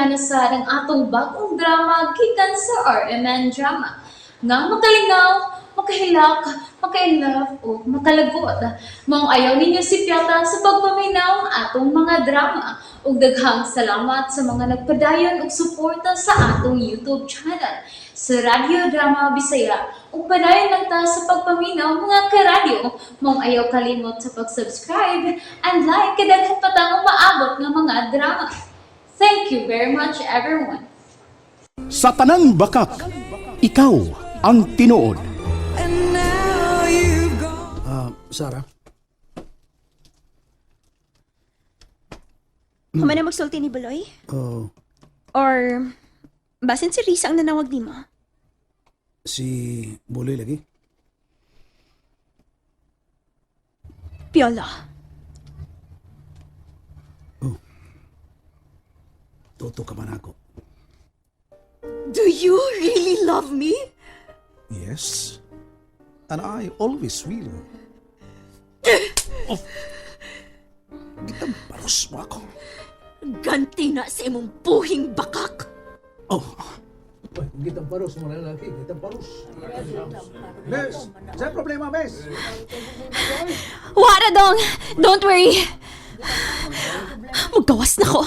na sa ang atong bagong drama gikan sa RMN Drama. Nga makalingaw, makahilak, maka-inlove, o makalagod. Maong ayaw ninyo si Piata sa pagpaminaw ang atong mga drama. Ug daghang salamat sa mga nagpadayon ug suporta sa atong YouTube channel sa Radio Drama Bisaya. Ug padayon lang ta sa pagpaminaw mga karadyo. Maong ayaw kalimot sa pag-subscribe and like kadaghan pa tang maabot nga mga drama. Thank you very much everyone. Sa tanang bakak, ikaw ang tinuod. Sarah? Human na magsulti ni Baloy? Oh, Or, basin si Risa ang nanawag ni mo? si Buloy lagi? Piolo. Toto ka man ako. Do you really love me? Yes. And I always will. Oh. Gitang paros mo ako. Ganti na sa imong buhing bakak. Oh. Gitang paros mo na lagi. Gitang paros. Bes! Saan problema, Bes? Wara dong! Don't worry! Maggawas na ko.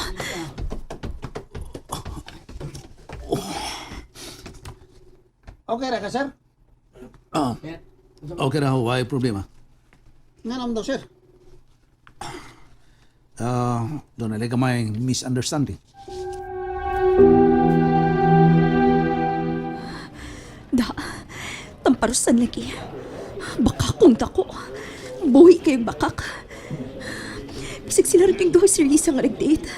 Okay ra ka, sir? Okay na ho. Why problema? Nga naman daw, sir. Doon na may misunderstanding. Da, tamparusan lagi. Bakakong dako. Buhi kayong bakak. Bisag sila rin kayong duha si Risa nga nag-date.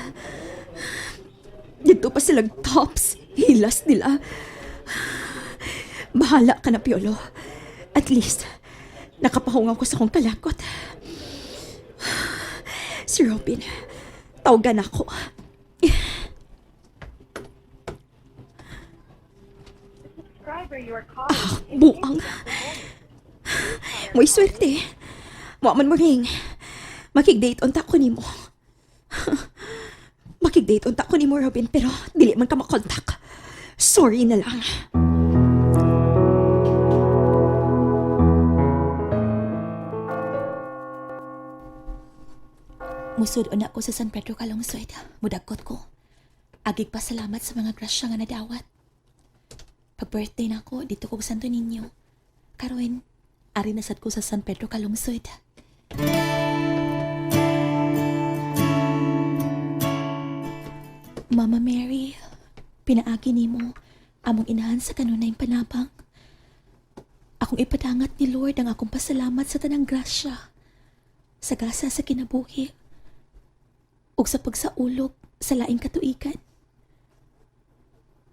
Dito pa silang tops. Hilas nila. Bahala ka na, Piolo. At least, nakapahungaw ko sa kong kalakot. Si Robin, tawagan ako. Buang. Mo'y swerte. Muaman mo ring. Makig-date unta ko ni mo. Makig-date unta ko ni mo, Robin, pero dili man ka makontak. Sorry na lang. Musud una ko sa San Pedro Calungsod. Mudagkot ko. Agig pa salamat sa mga grasya nga nadawat. Pag-birthday na ako, dito ko Santo Niño. Karoin, ari nasad ko sa San Pedro Calungsod. Mama Mary, pinaagi ni mo among inahan sa kanunayng panabang. Akong ipadangat ni Lord ang akong pasalamat sa tanang grasya. Sa gasa sa kinabuhi. Ug sa pagsaulog sa laing katuigan.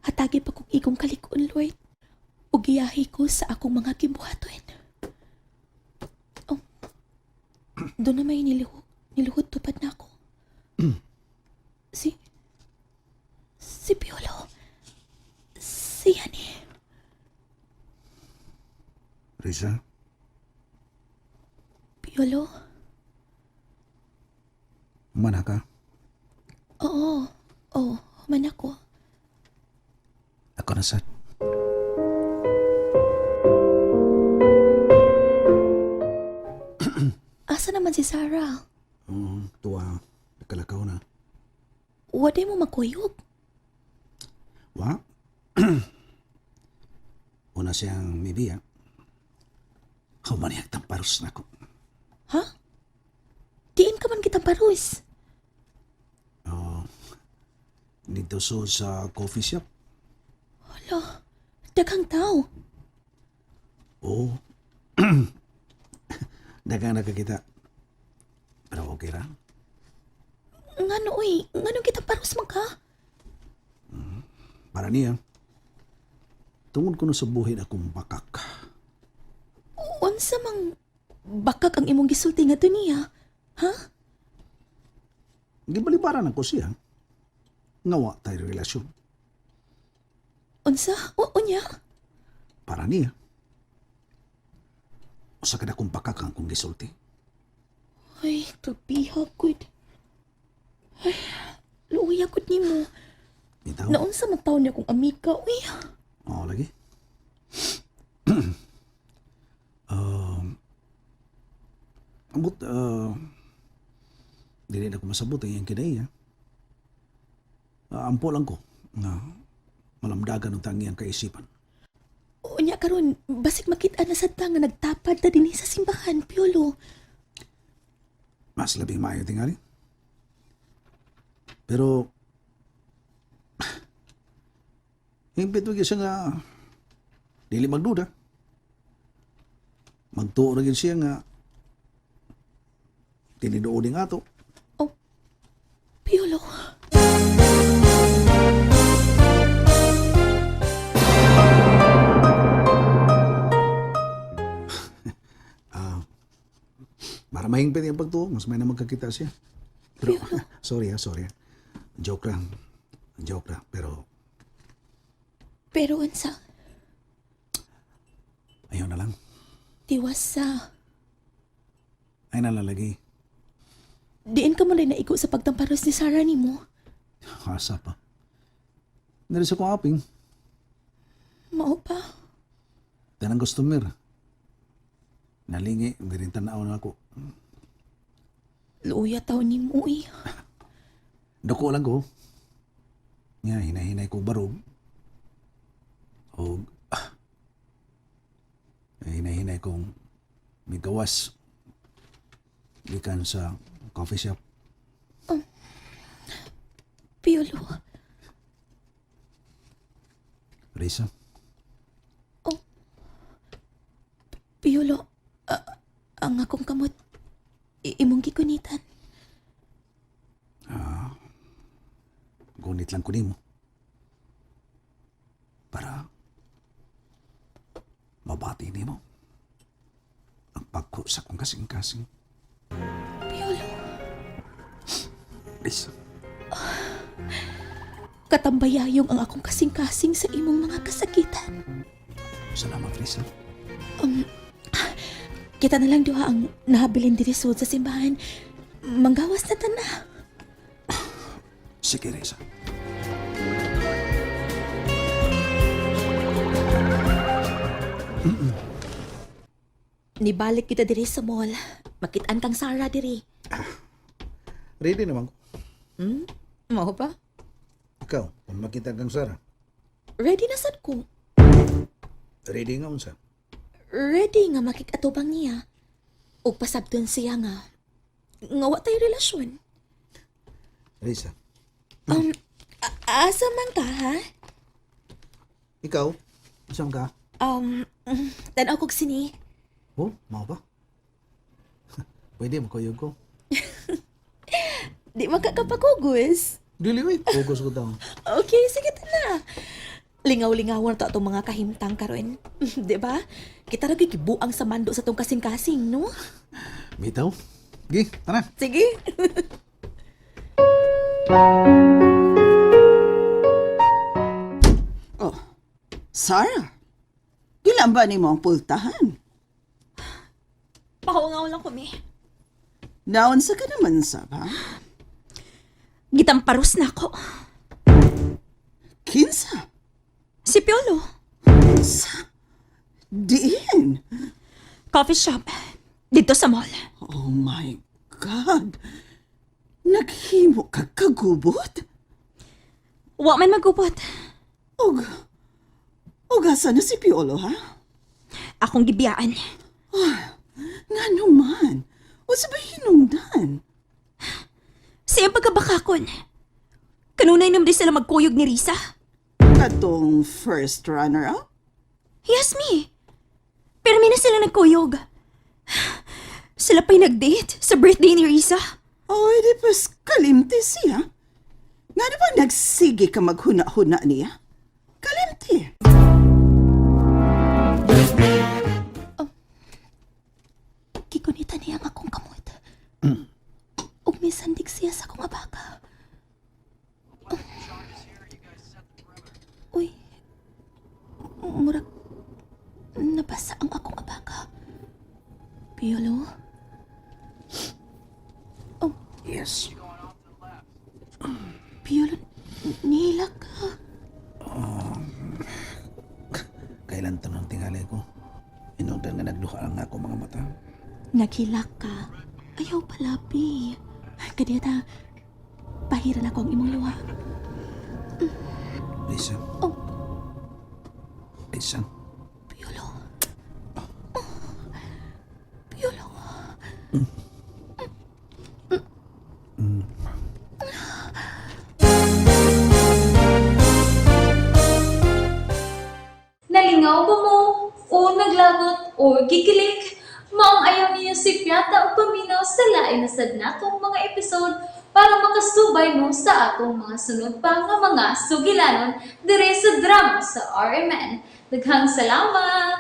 Hatagi pa kong igong kalikon, Lord. Ug giyahi ko sa akong mga gibuhaton. Oh, doon na may niluhod tupad na ako. Si Piolo. Si Yani. Risa? Piolo? Mana ka? Oo. Man ako. Ako na sad. Asa naman si Sarah? Tuwa. Nakalakaw na. Waday mo makuyog. Wa? Una siyang mibiya. Humaniyag tamparos na ako. Ha? Diin ka man kitang parus. Dito sa coffee shop. Hala, daghang tao. Oo. Dagang nakakita. Pero okay ra. Ngano kitang parus man ka? Para niya. Tungod ko na sa buhin akong bakak. Unsa mang bakak ang imong gisulti nga niya? Ha? Gibalibaran ako siya. Ngawa tayo relasyon. Unsa? Unya? Para niya. Usa ka na kong bakak ang kong gisulti. Ay, kabihag gud. Ay, luya gud nimo. Bitaw? Naunsa man taon niya kung amika, uy. Oo, lagi. Ambot, dili na ko masabot ang iyang kinay, ha? Ampo lang ko na malamdagan ng tangiang kaisipan. Unya karon, basig makita na sa nga nagtapad na dinhi sa simbahan, Piolo. Mas labing maayo tingali. Pero, hingpit mo siya nga, dili magduda. Magtuo na siya nga, tinidoon nga to. Oh, Piolo. Para mahingpit yung pagtuo, mas may na magkakita siya. Pero, sorry. Joke lang. Pero, Pero unsa, ayaw na lang. tiwas sa... Ay nalalagi. Diin ka mo rin naigo sa pagtamparos ni Sarah ni mo. Asa pa. Dari sa kong aping. Mao pa. Tanang customer. Nalingi, hindi rin tanaw na ako. Luya taon ni mo eh. Dako lang ko. Nga, hinahinay ko barog. O, hinahinay kong may gawas. Gikan sa coffee shop. Piolo. Risa, Piolo. Ang akong kamot. Imong gikunitan. gunit lang ko nimo. Para mabati nimo ang pagko sa kong kasing-kasing. Piolo. Risa, Katambayayong ang akong kasing-kasing sa imong mga kasakitan. salamat Risa. Kita na lang duha ang nahabilin diri sud sa simbahan. Manggawas na ta na. Sige Risa. Nibalik kita diri sa mall. Makitaan kang Sarah diri. Ready naman ko. Mao ba? Ikaw, kung makita kang Sarah, Ready na sad ko. ready nga unsa. Ready nga makikatubang niya. O pasabton siya nga. Nga wa tayo relasyon. Risa, Asa man ka, ha? ikaw, isang ka? Tanaw kog sini. Oh, mau ba? Pwede makuyog ko. Di makakapagugos. Dili, wait. Focus ko daw. Okay, sige ta na. Lingaw-lingawan to atong mga kahimtang karon. Di ba? Kita ra gibuang sa mando sa tong kasing-kasing, no? Bitaw. Gi, tara. Sige. Oh, Sarah, ilan ba ni mo ang pultahan? Pahawangaw lang kami. Naon sa ka naman sa ba? Gitamparos na ako. Kinsa? Si Piolo. Sa? Diin? Coffee shop. Dito sa mall. Oh my God. Naghimo ka kagubot? Wa man magupot. Og asa na si Piolo, ha? Akong gibiyaan. Nga naman. O sa ba hinungdan? Siyang pagkabakakon. Kanunay naman din sila magkuyog ni Risa. Katong first runner-up? Yes, me. Pero may na sila nagkuyog. Sila pa'y nag-date sa birthday ni Risa. O, di pas kalimti siya. Nga naman nagsige ka maghuna-huna niya? Kalimti. Gigunita niya ang akong kamot. Ug may sandig siya sa akong abaka. Uy, murag nabasa ang akong abaka. Piolo? Yes. Piolo, Nila ka. Kailan to ng tingali ko? Inundan nga nagduha ang ako mga mata. Naghilak ka. Ayaw palabi. Kadiya ta, pahiran ako ang imong luha. Lisa. Oh. Lisa. Piolo. Piolo. Nalingaw ba mo? O naglagot? O gigilik? Maong ayaw niyo si Piata o paminaw sa lain na sad natong mga episode para makasubay mo sa atong mga sunod pa nga mga sugilanon dire sa drama sa RMN. Daghang salamat!